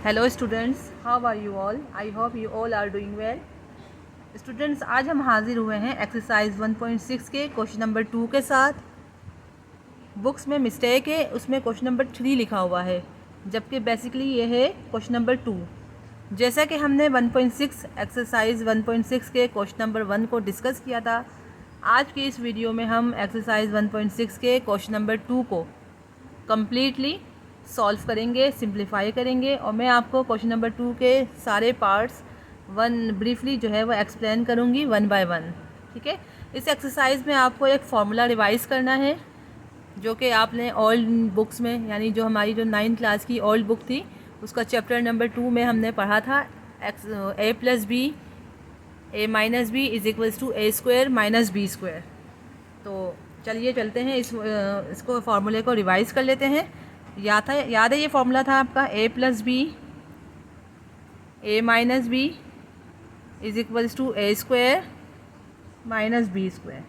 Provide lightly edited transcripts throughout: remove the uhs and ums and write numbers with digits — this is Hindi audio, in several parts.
Hello students, how are you all? I hope you all are doing well. Students, आज हम हाजिर हुए हैं एक्सरसाइज 1.6 के क्वेश्चन नंबर 2 के साथ। बुक्स में मिस्टेक है, उसमें क्वेश्चन नंबर 3 लिखा हुआ है, जबकि बेसिकली ये है क्वेश्चन नंबर 2। जैसा कि हमने 1.6 एक्सरसाइज 1.6 के क्वेश्चन नंबर 1 को डिस्कस किया था, आज की इस वीडियो में हम एक्सरसाइज 1.6 के क्वेश्चन नंबर 2 को कम्प्लीटली सॉल्व करेंगे, सिंप्लीफाई करेंगे, और मैं आपको क्वेश्चन नंबर 2 के सारे पार्ट्स ब्रीफली जो है वो एक्सप्लेन करूँगी वन बाय वन। ठीक है। इस एक्सरसाइज में आपको एक फार्मूला रिवाइज करना है, जो कि आपने ओल्ड बुक्स में, यानी जो हमारी जो 9th क्लास की ओल्ड बुक थी, उसका चैप्टर नंबर 2 में हमने पढ़ा था। a plus b a minus b is equals to a square minus b square. तो चलिए चलते हैं, इसको फार्मूले को रिवाइज कर लेते हैं। याद है ये फार्मूला था आपका a plus b a minus b is equals to a square minus b square.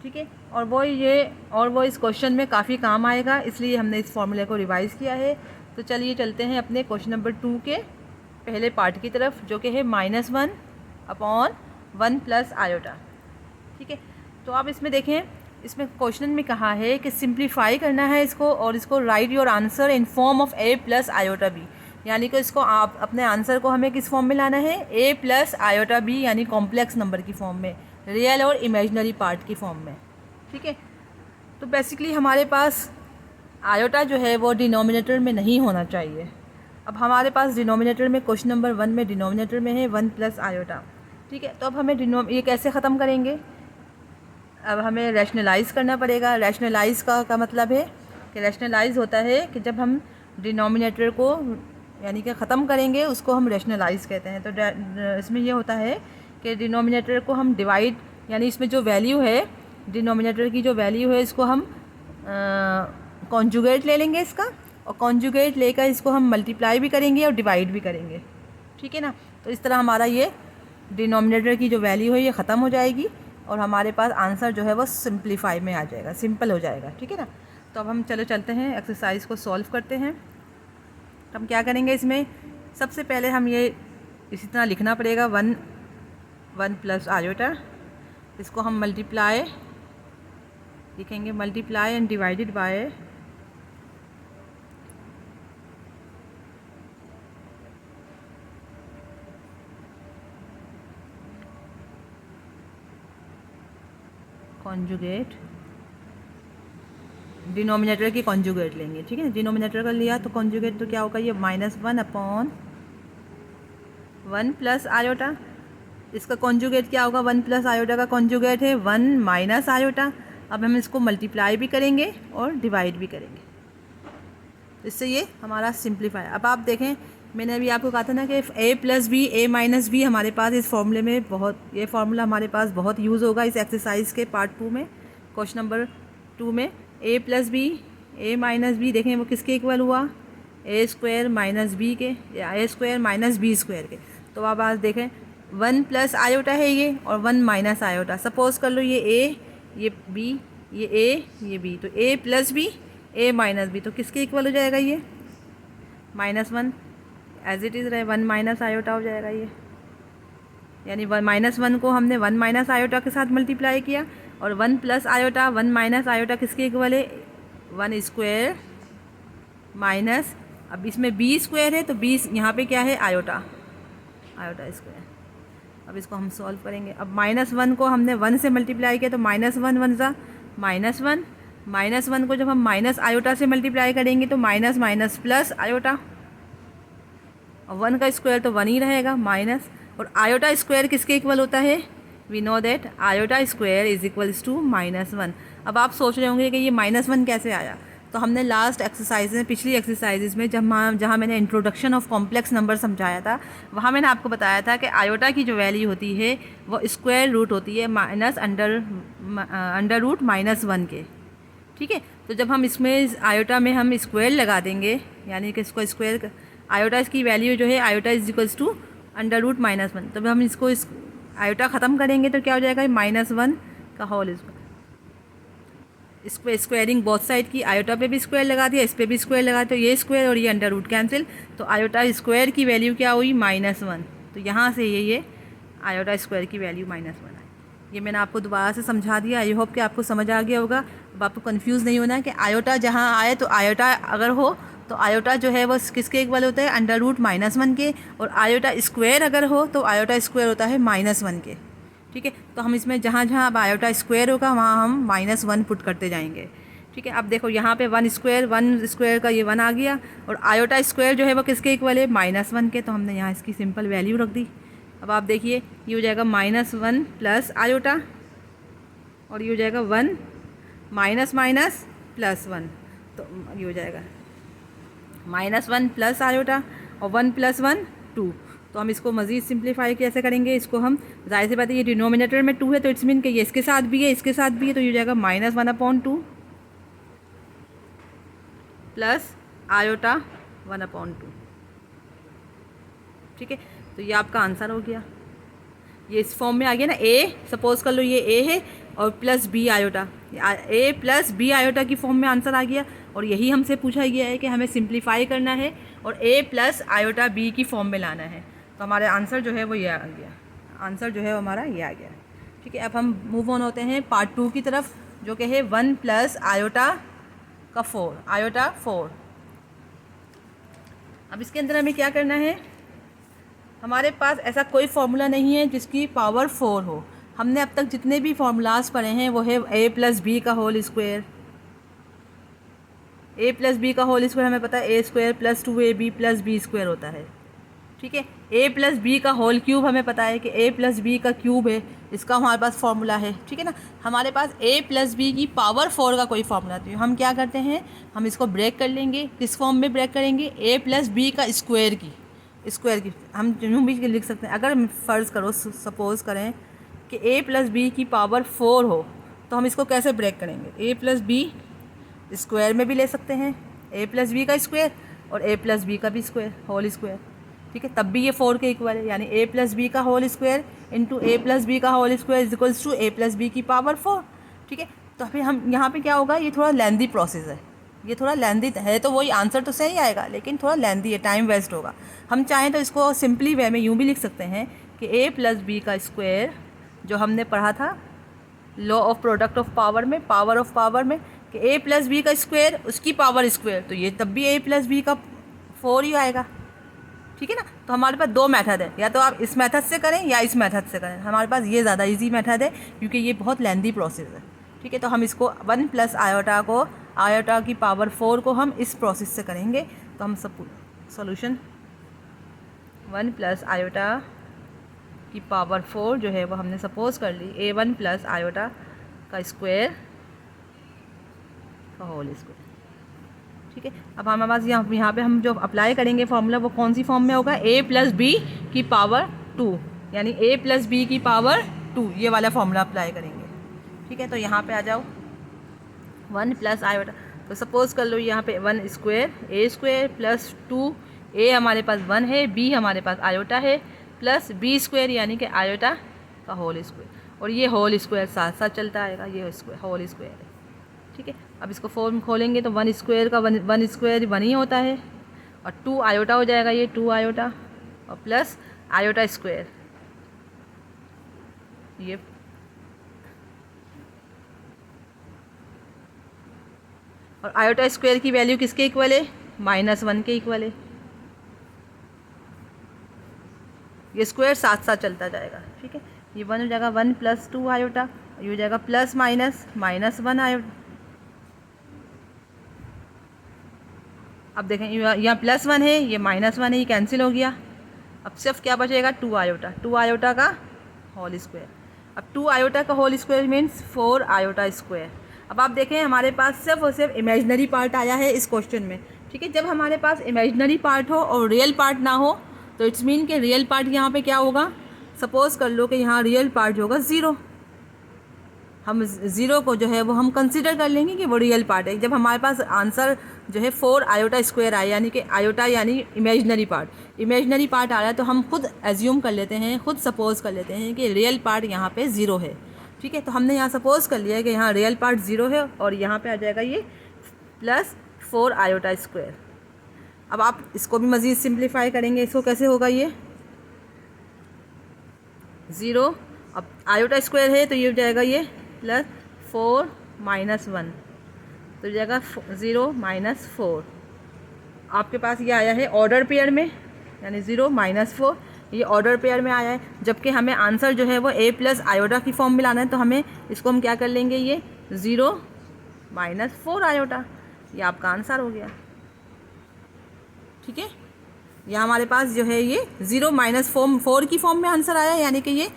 ठीक है। और वो इस क्वेश्चन में काफ़ी काम आएगा, इसलिए हमने इस फार्मूले को रिवाइज किया है। तो चलिए चलते हैं अपने क्वेश्चन नंबर 2 के पहले पार्ट की तरफ, जो कि है -1/1 प्लस आयोटा। ठीक है। तो आप इसमें देखें, इसमें क्वेश्चन में कहा है कि सिंप्लीफाई करना है इसको, और इसको write your answer in form of a plus iota b, यानी कि इसको आप अपने आंसर को हमें किस फॉर्म में लाना है, a प्लस आयोटा बी, यानी कॉम्प्लेक्स नंबर की फॉर्म में, रियल और इमेजिनरी पार्ट की फॉर्म में। ठीक है। तो बेसिकली हमारे पास आयोटा जो है वो डिनोमिनेटर में नहीं होना चाहिए। अब हमारे पास डिनोमिनेटर में, क्वेश्चन नंबर 1 में डिनोमिनेटर में है 1 प्लस आयोटा। ठीक है। तो अब हमें ये कैसे ख़त्म करेंगे? अब हमें रैशनलाइज़ करना पड़ेगा। रैशनलाइज़ का मतलब है कि रैशनलाइज़ होता है कि जब हम डिनोमिनेटर को यानी कि ख़त्म करेंगे, उसको हम रैशनलाइज़ कहते हैं। तो इसमें ये होता है कि डिनोमिनेटर को हम डिवाइड, यानी इसमें जो वैल्यू है, डिनोमिनेटर की जो वैल्यू है, इसको हम कॉन्जुगेट ले लेंगे इसका, और कॉन्जुगेट लेकर इसको हम मल्टीप्लाई भी करेंगे और डिवाइड भी करेंगे। ठीक है ना। तो इस तरह हमारा ये डिनोमिनेटर की जो वैल्यू है ये ख़त्म हो जाएगी, और हमारे पास आंसर जो है वो सिंप्लीफाई में आ जाएगा, सिंपल हो जाएगा। ठीक है ना। तो अब हम चलते हैं एक्सरसाइज को सॉल्व करते हैं। तो हम क्या करेंगे, इसमें सबसे पहले हम ये इसी तरह लिखना पड़ेगा 1 प्लस आयोटा, इसको हम मल्टीप्लाई लिखेंगे, multiply and divided by conjugate, denominator की कॉन्जुगेट लेंगे। ठीक है। डिनोमिनेटर का लिया तो कॉन्जुगेट, तो क्या होगा ये -1/1 प्लस आयोटा। इसका कॉन्जुगेट क्या होगा? 1 प्लस आयोटा का कॉन्जुगेट है 1 माइनस आयोटा। अब हम इसको मल्टीप्लाई भी करेंगे और डिवाइड भी करेंगे, इससे ये हमारा सिंप्लीफाई। अब आप देखें, मैंने अभी आपको कहा था ना कि a plus b a minus b हमारे पास इस फॉर्मूले में ये फार्मूला हमारे पास बहुत यूज़ होगा इस एक्सरसाइज के पार्ट 2 में, क्वेश्चन नंबर 2 में। a plus b a minus b, देखें वो किसके इक्वल हुआ, a स्क्वायर माइनस बी के, या a square minus b square के। तो अब आज देखें 1 प्लस आयोटा है ये, और 1 माइनस आयोटा। सपोज़ कर लो ये a, ये b, ये a, ये b, तो a plus b a minus b, तो किसके इक्वल हो जाएगा ये, -1, एज इट इज़ रहे 1 माइनस आयोटा हो जाएगा ये, यानी -1 को हमने 1 माइनस आयोटा के साथ मल्टीप्लाई किया, और 1 प्लस आयोटा 1 माइनस आयोटा किसके इक्वल है, 1 स्क्वायर माइनस, अब इसमें b स्क्वायर है तो b यहाँ पे क्या है, आयोटा स्क्वायर। अब इसको हम सॉल्व करेंगे। अब -1 को हमने 1 से मल्टीप्लाई किया, तो -1 1 ज़ा -1, -1 को जब हम माइनस आयोटा से मल्टीप्लाई करेंगे तो माइनस माइनस प्लस आयोटा, और 1 का स्क्वायर तो 1 ही रहेगा माइनस, और आयोटा स्क्वायर किसके इक्वल होता है, we know that iota square is equals to -1। अब आप सोच रहे होंगे कि ये -1 कैसे आया। तो हमने लास्ट एक्सरसाइज में, पिछली एक्सरसाइजेज में जहाँ मैंने इंट्रोडक्शन ऑफ कॉम्प्लेक्स नंबर समझाया था, वहाँ मैंने आपको बताया था कि आयोटा की जो वैल्यू होती है वो स्क्वायर रूट होती है माइनस अंडर रूट -1 के। ठीक है। तो जब हम इसमें आयोटा में हम स्क्वायर लगा देंगे, यानी कि इसको स्क्वायर, आयोटा की वैल्यू जो है iota is equals to under root -1, तब हम इसको आयोटा ख़त्म करेंगे तो क्या हो जाएगा, -1 का होल स्क्वायर। इस पर स्क्वायरिंग बोथ साइड की, आयोटा पे भी स्क्वायर लगा दिया, इस पर भी स्क्वायर लगा, तो ये स्क्वायर और ये अंडर रूट कैंसिल, तो आयोटा स्क्वायर की वैल्यू क्या हुई -1। तो यहाँ से ये आयोटा स्क्वायर की वैल्यू -1 आई। ये मैंने आपको दोबारा से समझा दिया, आई होप कि आपको समझ आ गया होगा। अब आपको कंफ्यूज नहीं होना है कि आयोटा जहाँ आए तो आयोटा अगर हो तो आयोटा जो है वो किसके इक्वल होता है, अंडर रूट -1 के, और आयोटा स्क्वायर अगर हो तो आयोटा स्क्वायर होता है -1 के। ठीक है, तो हम इसमें जहाँ जहाँ अब आयोटा स्क्वायर होगा वहाँ हम -1 पुट करते जाएंगे। ठीक है, अब देखो यहाँ पे 1 स्क्वायर का ये 1 आ गया, और आयोटा स्क्वायर जो है वो किसके इक्वल है, -1 के, तो हमने यहाँ इसकी सिंपल वैल्यू रख दी। अब आप देखिए ये हो जाएगा -1 प्लस आयोटा, और ये हो जाएगा 1 माइनस माइनस प्लस 1, तो ये हो जाएगा -1 प्लस आयोटा, और 1 + 1 2। तो हम इसको मज़ीद सिंप्लीफाई कैसे करेंगे, इसको हम जाहिर सी बात है ये डिनोमिनेटर में 2 है तो इट्स मीन कि ये इसके साथ भी है, इसके साथ भी है, तो ये हो जाएगा -1/2 प्लस आयोटा 1/2। ठीक है, तो ये आपका आंसर हो गया। ये इस फॉर्म में आ गया ना, ए सपोज कर लो ये ए है और प्लस बी आयोटा, ए प्लस बी आयोटा की फॉर्म में आंसर आ गया, और यही हमसे पूछा गया है कि हमें सिंप्लीफाई करना है और ए प्लस आयोटा बी की फॉर्म में लाना है। तो हमारे आंसर जो है वो ये आ गया, आंसर जो है हमारा ये आ गया। ठीक है, अब हम मूव ऑन होते हैं पार्ट 2 की तरफ, जो कि है 1 + आयोटा का 4, आयोटा 4। अब इसके अंदर हमें क्या करना है, हमारे पास ऐसा कोई फार्मूला नहीं है जिसकी पावर 4 हो। हमने अब तक जितने भी फार्मूलाज पढ़े हैं वो है a + b का होल स्क्वायर, a + b का होल स्क्वायर हमें पता है a² + 2ab + b² होता है। ठीक है, a + b का होल क्यूब हमें पता है कि a + b का क्यूब है, इसका हमारे पास फार्मूला है। ठीक है ना, हमारे पास a + b की पावर 4 का कोई फार्मूला नहीं है। हम क्या करते हैं, हम इसको ब्रेक कर लेंगे, किस फॉर्म में ब्रेक करेंगे, a + b का स्क्वायर की हम यूँ भी लिख सकते हैं। अगर फ़र्ज़ करो सपोज़ करें कि a + b की पावर 4 हो तो हम इसको कैसे ब्रेक करेंगे, a + b स्क्वायर में भी ले सकते हैं, a + b का स्क्वायर और a + b का भी स्क्वायर, होल स्क्वायर। ठीक है, तब भी ये 4 के इक्वल है, यानी a + b का whole square into a + b का whole square equals to a + b की पावर 4। ठीक है, तो फिर हम यहाँ पे क्या होगा, ये थोड़ा लेंदी प्रोसेस है, ये थोड़ा लेंदी है, तो वही आंसर तो सही आएगा लेकिन थोड़ा लेंदी है, टाइम वेस्ट होगा। हम चाहें तो इसको सिंपली वे में यूँ भी लिख सकते हैं कि a + b का स्क्वायर, जो हमने पढ़ा था law of product of power में, पावर ऑफ पावर में, कि a + b का स्क्वायर उसकी पावर स्क्वायर, तो ये तब भी a + b का 4 ही आएगा। ठीक है ना, तो हमारे पास 2 मेथड है, या तो आप इस मेथड से करें या इस मेथड से करें। हमारे पास ये ज़्यादा इजी मेथड है क्योंकि ये बहुत लेंदी प्रोसेस है। ठीक है, तो हम इसको 1 + आयोटा को, आयोटा की पावर 4 को हम इस प्रोसेस से करेंगे। तो हम सब सॉल्यूशन 1 + आयोटा की पावर 4 जो है वो हमने सपोज कर ली a1 + आयोटा का स्क्वायर का होल स्क्वायर। ठीक है, अब हमारे पास यहाँ पे हम जो अप्लाई करेंगे फार्मूला वो कौन सी फॉर्म में होगा, a + b की पावर 2, यानी a + b की पावर 2, ये वाला फार्मूला अप्लाई करेंगे। ठीक है, तो यहाँ पे आ जाओ 1 + आयोटा, तो सपोज कर लो यहाँ पे 1 स्क्वायर a² + 2a हमारे पास 1 है, b हमारे पास आयोटा है, प्लस b² यानी कि आयोटा का होल स्क्वायर, और ये होल स्क्वायर साथ साथ चलता आएगा, ये होल स्क्वायर है। ठीक है, अब इसको फॉर्म खोलेंगे तो 1 स्क्वायर का 1 स्क्वायर 1 ही होता है, और 2 आयोटा हो जाएगा, ये 2 आयोटा और प्लस आयोटा स्क्वायर, ये और आयोटा स्क्वायर की वैल्यू किसके इक्वल है, -1 के इक्वल है। ये स्क्वायर साथ साथ चलता जाएगा। ठीक है, ये 1 हो जाएगा 1 + 2 आयोटा, ये हो जाएगा प्लस माइनस -1 आयोटा। अब देखें यहाँ +1 है, ये -1 है, ये कैंसिल हो गया। अब सिर्फ क्या बचेगा, 2 आयोटा, 2 आयोटा का होल स्क्वायर। अब 2 आयोटा का whole square means 4 iota square. अब आप देखें हमारे पास सिर्फ और सिर्फ इमेजिनरी पार्ट आया है इस क्वेश्चन में। ठीक है, जब हमारे पास इमेजिनरी पार्ट हो और रियल पार्ट ना हो तो इट्स मीन कि रियल पार्ट यहाँ पे क्या होगा, सपोज कर लो कि यहाँ रियल पार्ट जो होगा 0, हम 0 को जो है वो हम कंसिडर कर लेंगे कि वो रियल पार्ट है। जब हमारे पास आंसर जो है 4 आयोटा स्क्वायर आया, यानी कि आयोटा यानी इमेजिनरी पार्ट आ रहा है, तो हम खुद एज्यूम कर लेते हैं, खुद सपोज कर लेते हैं कि रियल पार्ट यहाँ पे 0 है। ठीक है। तो हमने यहाँ सपोज कर लिया है कि यहाँ रियल पार्ट 0 है और यहाँ पे आ जाएगा ये प्लस 4 आयोटा स्क्वायर। अब आप इसको भी मज़ीद सिंप्लीफाई करेंगे, इसको कैसे होगा ये 0, अब आयोटा स्क्वायर है तो ये हो जाएगा ये प्लस 4 माइनस 1, तो हो जाएगा 0 माइनस 4। आपके पास ये आया है ऑर्डर पेयर में, यानी 0 माइनस 4 ये ऑर्डर पेयर में आया है। जबकि हमें आंसर जो है वो a प्लस आयोटा की फॉर्म में लाना है, तो हमें इसको हम क्या कर लेंगे, ये 0 माइनस 4 आयोटा, ये आपका आंसर हो गया। ठीक है, यहाँ हमारे पास जो है ये 0 माइनस 4 की फॉर्म में आंसर आया, यानी कि ये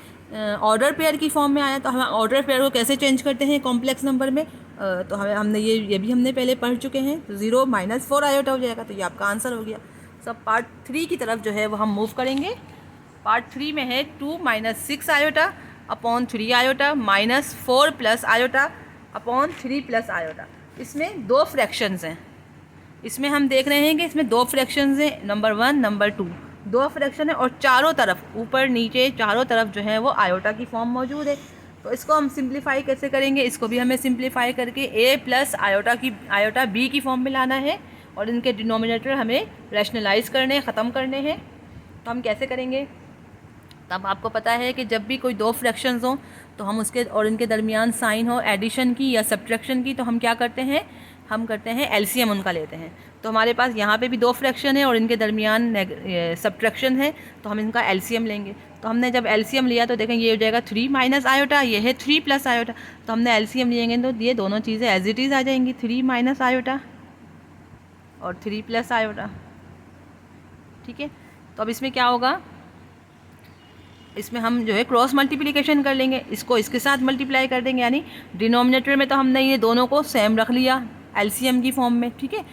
ऑर्डर पेयर की फॉर्म में आया। तो हम ऑर्डर पेयर को कैसे चेंज करते हैं कॉम्प्लेक्स नंबर में, तो हमने ये भी हमने पहले पढ़ चुके हैं। तो 0 माइनस 4 आयोटा हो जाएगा, तो ये आपका आंसर हो गया। सब पार्ट 3 की तरफ जो है वो हम मूव करेंगे। पार्ट 3 में है 2 minus 6 iota upon 3 iota minus 4 plus iota upon 3 plus iota. इसमें 2 फ्रैक्शंस हैं, इसमें हम देख रहे हैं कि इसमें 2 फ्रैक्शंस हैं, नंबर 1 नंबर 2, 2 फ्रैक्शन है और चारों तरफ ऊपर नीचे चारों तरफ जो है वो आयोटा की फॉर्म मौजूद है। तो इसको हम सिंप्लीफाई कैसे करेंगे, इसको भी हमें सिंप्लीफाई करके a प्लस आयोटा b की फॉर्म में लाना है और इनके डिनोमिनेटर हमें रैशनलाइज करने, ख़त्म करने हैं। तो हम कैसे करेंगे, तब आपको पता है कि जब भी कोई 2 फ्रैक्शंस हों तो हम उसके और इनके दरमियान साइन हो एडिशन की या सब्ट्रैक्शन की, तो हम क्या करते हैं, हम करते हैं एलसीएम उनका लेते हैं। तो हमारे पास यहाँ पे भी 2 फ्रैक्शन है और इनके दरमियान सब्ट्रैक्शन है, तो हम इनका एलसीएम लेंगे। तो हमने जब एलसीएम लिया तो देखें ये हो जाएगा 3 माइनस आयोटा, ये है 3 प्लस आयोटा। तो हमने एलसीएम लिएंगे तो ये दोनों चीज़ें एज इट इज़ आ जाएंगी, 3 माइनस आयोटा और 3 प्लस आयोटा। ठीक है, तो अब इसमें क्या होगा, इसमें हम जो है क्रॉस मल्टीप्लिकेशन कर लेंगे, इसको इसके साथ मल्टीप्लाई कर देंगे, यानी डिनोमिनेटर में तो हमने ये दोनों को सेम रख लिया एलसीएम की फॉर्म में। ठीक है,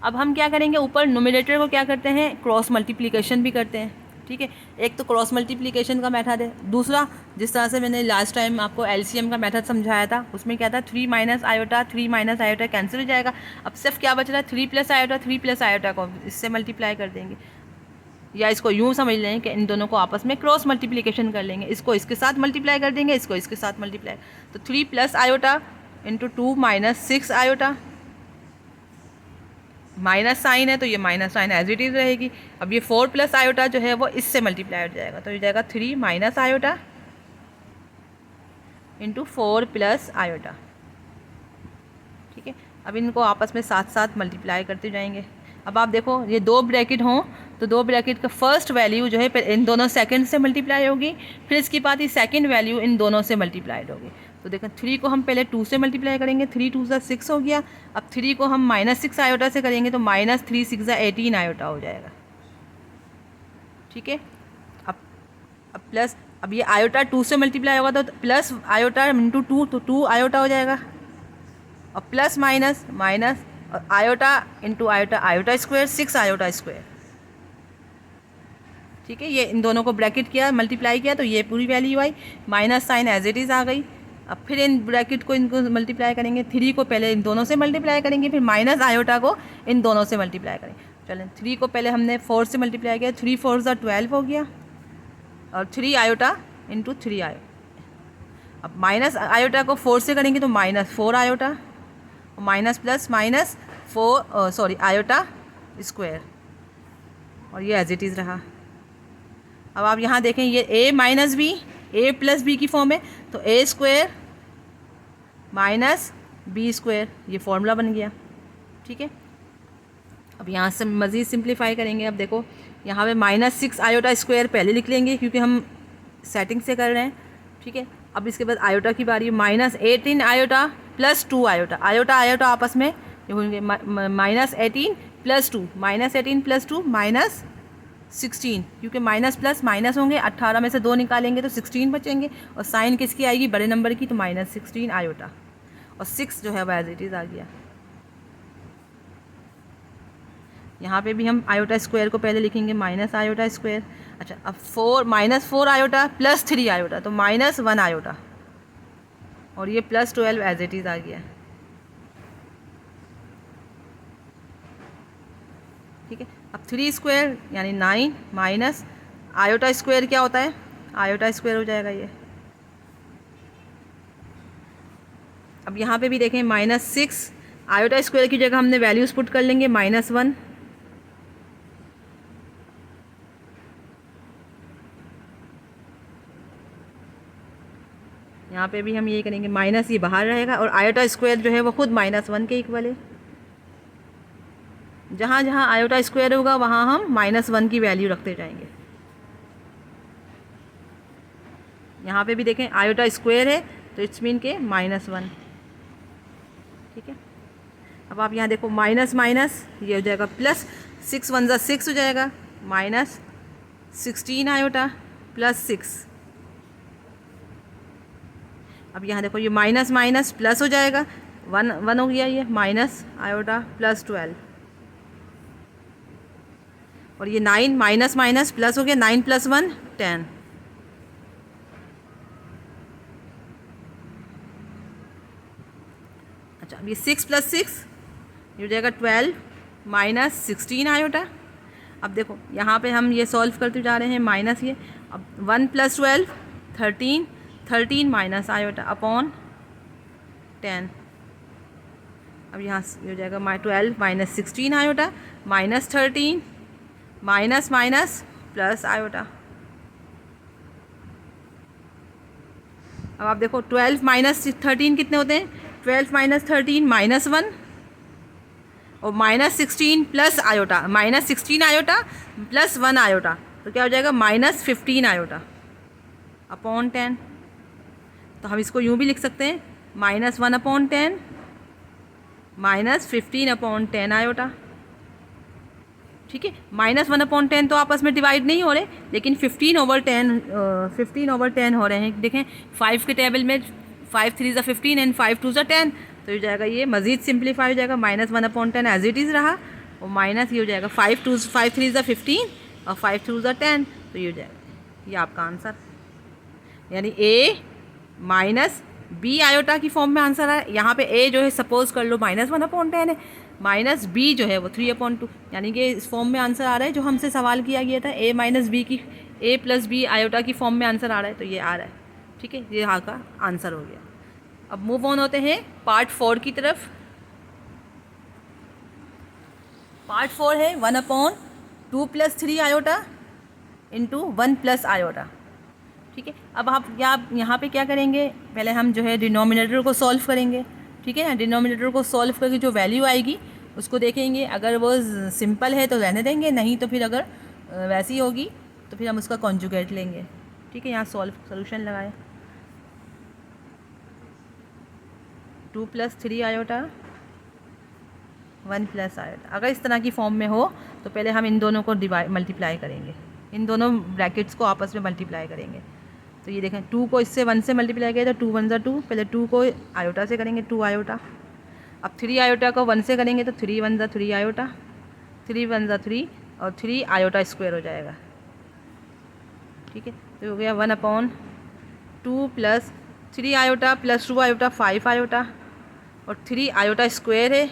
अब हम क्या करेंगे, ऊपर न्यूमरेटर को क्या करते हैं, क्रॉस मल्टीप्लिकेशन भी करते हैं। ठीक है, एक तो क्रॉस मल्टीप्लिकेशन का मेथड है, दूसरा जिस तरह से मैंने लास्ट टाइम आपको एलसीएम का मेथड समझाया था उसमें क्या था, 3 माइनस आयोटा कैंसिल हो जाएगा। अब सिर्फ क्या बच रहा है, 3 प्लस आयोटा को इससे मल्टीप्लाई कर देंगे, या इसको यूँ समझ लें कि इन दोनों को आपस में क्रॉस मल्टीप्लिकेशन कर लेंगे, इसको इसके साथ मल्टीप्लाई कर देंगे, इसको इसके साथ मल्टीप्लाई। तो 3 plus iota into 2 minus 6 iota, minus sign है तो ये minus sign as it is रहेगी। अब ये 4 प्लस आयोटा जो है वो इससे मल्टीप्लाई हो जाएगा, तो ये जाएगा 3 minus iota into 4 plus iota. ठीक है, अब इनको आपस में साथ साथ मल्टीप्लाई करते जाएंगे। अब आप देखो ये 2 ब्रैकेट हों तो 2 ब्रैकेट का फर्स्ट वैल्यू जो है इन दोनों सेकंड से मल्टीप्लाई होगी, फिर इसके बाद ही सेकंड वैल्यू इन दोनों से मल्टीप्लाइड होगी। तो देखें 3 को हम पहले 2 से मल्टीप्लाई करेंगे, 3 2 सा 6 हो गया। अब 3 को हम माइनस 6 आयोटा से करेंगे तो माइनस 3 6 सा 18 आयोटा हो जाएगा। ठीक है, अब प्लस, अब ये आयोटा 2 से मल्टीप्लाई होगा तो प्लस आयोटा इंटू 2, तो 2 आयोटा हो जाएगा। और प्लस माइनस माइनस और iota into iota square 6 iota square. ठीक है, ये इन दोनों को ब्रैकेट किया, मल्टीप्लाई किया तो ये पूरी वैल्यू आई, minus sign as it is आ गई। अब फिर इन ब्रैकेट को इनको मल्टीप्लाई करेंगे, 3 को पहले इन दोनों से मल्टीप्लाई करेंगे, फिर माइनस आयोटा को इन दोनों से मल्टीप्लाई करेंगे। चलें 3 को पहले हमने 4 से मल्टीप्लाई किया, 3 4 सा 12 हो गया और 3 आयोटा इंटू 3 आयोटा। अब माइनस आयोटा को 4 से करेंगे तो minus 4 iota, minus plus minus 4 sorry iota square, और ये एज इट इज़ रहा। अब आप यहाँ देखें ये a minus b, a plus b की फॉर्म है, तो a square minus b square, ये फॉर्मूला बन गया। ठीक है, अब यहाँ से मज़ीद सिंप्लीफाई करेंगे। अब देखो यहाँ पे माइनस 6 आयोटा स्क्वायर पहले लिख लेंगे क्योंकि हम सेटिंग से कर रहे हैं। ठीक है, अब इसके बाद आयोटा की बारी, minus 18 iota plus 2 iota, iota आपस में होंगे, minus 18 plus 2, minus 18 plus 2 minus 16, क्योंकि माइनस प्लस माइनस होंगे, 18 में से 2 निकालेंगे तो 16 बचेंगे, और साइन किसकी आएगी, बड़े नंबर की, तो माइनस 16 आयोटा, और 6 जो है वो एज इट इज़ आ गया। यहाँ पे भी हम आयोटा स्क्वायर को पहले लिखेंगे, माइनस आयोटा स्क्वायर। अच्छा, अब 4 माइनस 4 आयोटा प्लस 3 आयोटा, तो माइनस 1 आयोटा, और ये प्लस 12 एज इट इज़ आ गया। ठीक है, अब 3 स्क्वायर यानी 9 माइनस आयोटा स्क्वायर क्या होता है, आयोटा स्क्वायर हो जाएगा ये, अब यहाँ पे भी देखें -6 आयोटा स्क्वायर की जगह हमने वैल्यूज़ पुट कर लेंगे -1, यहाँ पे भी हम ये करेंगे माइनस, ये बाहर रहेगा और आयोटा स्क्वायर जो है वो खुद -1 के इक्वल है। जहाँ जहाँ आयोटा स्क्वायर होगा वहाँ हम -1 की वैल्यू रखते जाएंगे। यहाँ पे भी देखें आयोटा स्क्वायर है तो इट्स मीन के -1, ठीक है। अब आप यहाँ देखो माइनस माइनस ये हो जाएगा प्लस, 6 1 6 हो जाएगा, -16 आयोटा प्लस 6। अब यहाँ देखो ये माइनस माइनस प्लस हो जाएगा, 1 1 हो गया, ये माइनस आयोटा प्लस 12, और ये 9 माइनस माइनस प्लस हो गया, 9 + 1 10। अच्छा, अब ये 6 + 6 ये हो जाएगा 12 -16 आयोटा। अब देखो यहाँ पे हम ये सॉल्व करते जा रहे हैं माइनस, ये अब 1 + 12 13, 13 माइनस आयोटा अपॉन 10। अब यहाँ ये हो जाएगा 12 -16 iota -13 minus minus plus iota. अब आप देखो 12 - 13 कितने होते हैं, 12 - 13 -1 और -16 plus iota, -16 iota plus 1 iota, तो क्या हो जाएगा -15 आयोटा अपॉन 10। तो हम इसको यूँ भी लिख सकते हैं -1 अपॉन 10 -15 अपॉन 10 आयोटा, ठीक है। -1 अपॉन 10 तो आपस में डिवाइड नहीं हो रहे, लेकिन 15/10 हो रहे हैं। देखें 5 के टेबल में 5 3 = 15 एंड 5 2 = 10, तो ये जाएगा, ये मज़ीद सिंप्लीफाई हो जाएगा, -1 अपॉन 10 एज इट इज़ रहा, और माइनस ये हो जाएगा 5 3 = 15 और 5 2 = 10, तो ये हो जाएगा ये आपका आंसर, यानी A माइनस B आयोटा की फॉर्म में आंसर है। यहाँ पे A जो है सपोज कर लो -1 अपॉन 10 है, माइनस B जो है वो 3/2, यानी कि इस फॉर्म में आंसर आ रहा है जो हमसे सवाल किया गया था, A - B की A + B आयोटा की फॉर्म में आंसर आ रहा है, तो ये आ रहा है, ठीक है। ये यहाँ का आंसर हो गया। अब मूव ऑन होते हैं पार्ट 4 की तरफ। पार्ट 4 है 1/2 + 3 आयोटा इंटू 1 + आयोटा, ठीक है। अब आप यहाँ पे क्या करेंगे, पहले हम जो है डिनोमिनेटर को सॉल्व करेंगे, ठीक है ना। डिनोमिनेटर को सॉल्व करके जो वैल्यू आएगी उसको देखेंगे, अगर वो सिंपल है तो रहने देंगे, नहीं तो फिर अगर वैसी होगी तो फिर हम उसका कॉन्जुगेट लेंगे, ठीक है। यहाँ सोल्यूशन लगाएं, 2 + 3 आयोटा 1 + आयोटा। अगर इस तरह की फॉर्म में हो तो पहले हम इन दोनों को मल्टीप्लाई करेंगे, इन दोनों ब्रैकेट्स को आपस में मल्टीप्लाई करेंगे। तो ये देखें 2 को इससे 1 से मल्टीप्लाई किया तो 2 1 = 2, पहले 2 को आयोटा से करेंगे 2 आयोटा। अब 3 आयोटा को 1 से करेंगे तो 3 1 = 3 आयोटा, 3 1 = 3 और 3 आयोटा स्क्वायर हो जाएगा, ठीक है। तो हो गया 1/2 + 3 आयोटा + 2 आयोटा 5 आयोटा और 3 आयोटा स्क्वायर है,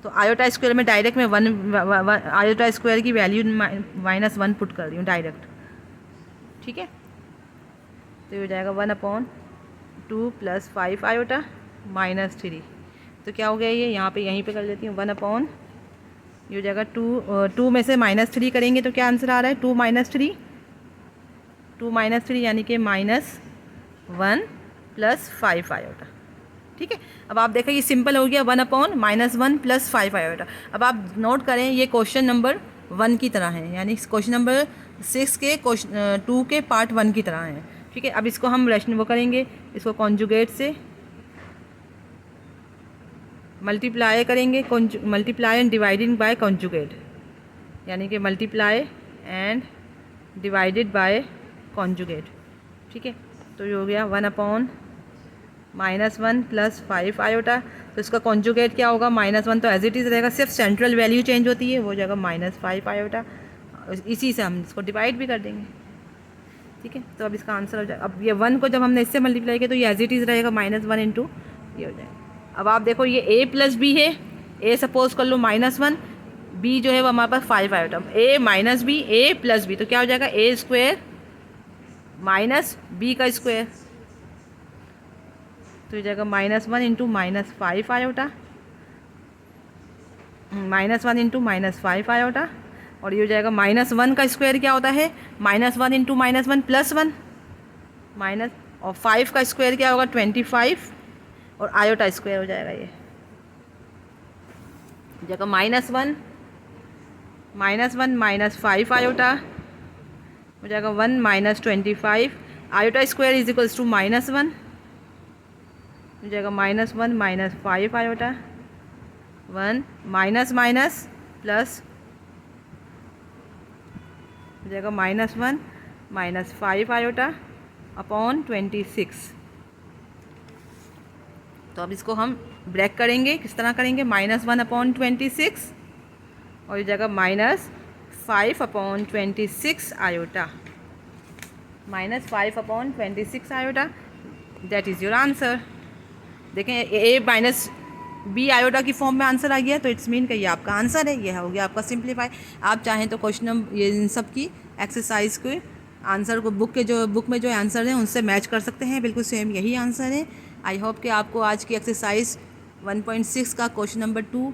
तो आयोटा स्क्वायर में डायरेक्ट मैं 1 आयोटा स्क्वायर की वैल्यू -1 पुट कर रही हूँ डायरेक्ट, ठीक है। तो ये हो जाएगा 1/2 + 5 आयोटा -3, तो क्या हो गया ये, यहाँ पे यहीं पे कर लेती हूँ 1/, ये हो जाएगा 2 में से -3 करेंगे तो क्या आंसर आ रहा है, 2 - 3 यानी कि -1 + 5 आयोटा, ठीक है। अब आप देखें ये सिंपल हो गया, 1/-1 + 5 आयोटा। अब आप नोट करें ये क्वेश्चन नंबर 1 की तरह है, यानी क्वेश्चन नंबर 6 के 2 के पार्ट 1 की तरह है, ठीक है। अब इसको हम वो करेंगे, इसको कॉन्जुगेट से मल्टीप्लाई करेंगे, multiply and dividing by conjugate, यानी कि multiply and divided by conjugate, ठीक है। तो ये हो गया 1/-1 + 5 आयोटा, तो इसका कॉन्जुगेट क्या होगा, -1 तो एज इट इज़ रहेगा, सिर्फ सेंट्रल वैल्यू चेंज होती है, वो हो जाएगा -5 आयोटा, इसी से हम इसको डिवाइड भी कर देंगे, ठीक है। तो अब इसका आंसर हो जाएगा, अब ये 1 को जब हमने इससे मल्टीप्लाई किया तो ये एज इट इज़ रहेगा -1 इंटू ये हो जाएगा। अब आप देखो ये A + B है, A सपोज कर लो -1, B जो है वो हमारे पास 5 iota, A - B A + B, तो क्या हो जाएगा A² - B का स्क्वायर, तो ये जाएगा -1 इंटू -5 आयोटा, -1 इंटू -5 आयोटा, और ये हो जाएगा -1 का स्क्वायर क्या होता है, -1 इंटू -1 +1 माइनस, और 5 का स्क्वायर क्या होगा 25, और आयोटा स्क्वायर हो जाएगा ये जगह -1 -5 आयोटा हो जाएगा 1 -25 iota square is equals to -1 हो जाएगा -1 -5 आयोटा 1 माइनस माइनस प्लस हो जाएगा -1 -5 आयोटा अपॉन 26। तो अब इसको हम ब्रेक करेंगे, किस तरह करेंगे, -1 अपॉन 26 और ये जगह -5 upon 26 iota, -5 upon 26 iota, that is your answer. देखें ए माइनस बी आयोटा की फॉर्म में आंसर आ गया, तो इट्स मीन कि ये आपका आंसर है, ये हो गया आपका सिंप्लीफाई। आप चाहें तो क्वेश्चन नंबर ये इन सब की एक्सरसाइज के आंसर को बुक में जो आंसर हैं उनसे मैच कर सकते हैं, बिल्कुल सेम यही आंसर है। आई होप कि आपको आज की एक्सरसाइज 1.6 का क्वेश्चन नंबर 2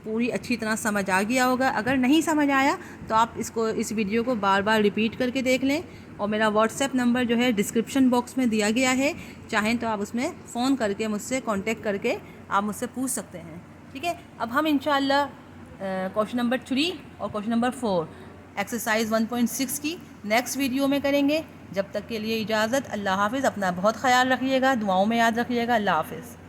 पूरी अच्छी तरह समझ आ गया होगा। अगर नहीं समझ आया तो आप इस वीडियो को बार बार रिपीट करके देख लें, और मेरा व्हाट्सएप नंबर जो है डिस्क्रिप्शन बॉक्स में दिया गया है, चाहें तो आप उसमें फ़ोन करके मुझसे कांटेक्ट करके आप मुझसे पूछ सकते हैं। ठीक है, अब हम इंशाल्लाह क्वेश्चन नंबर 3 और क्वेश्चन नंबर 4 एक्सरसाइज 1.6 की नेक्स्ट वीडियो में करेंगे। जब तक के लिए इजाज़त, अल्लाह हाफ़िज़। अपना बहुत ख्याल रखिएगा, दुआओं में याद रखिएगा। अल्लाह हाफ़िज़।